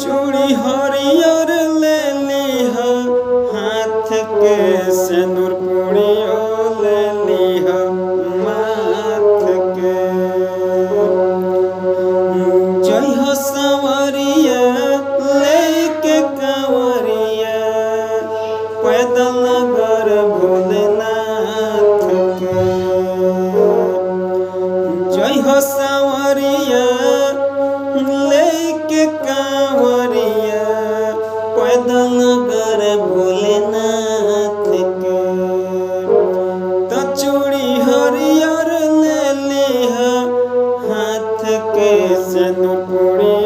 चूड़ी हरियर ले लीहा हाथ के सिंदूर पुड़ियो ले लीहा माथ के। जय हो संवरिया लेके कंवरिया पैदल नगर भोलेनाथ के। जय हो संवरिया लेके कांवरिया पैदल नगर भोलेनाथ के। तो चूड़ी हरियर ले लीहा हाथ के सिंदूर पुड़ी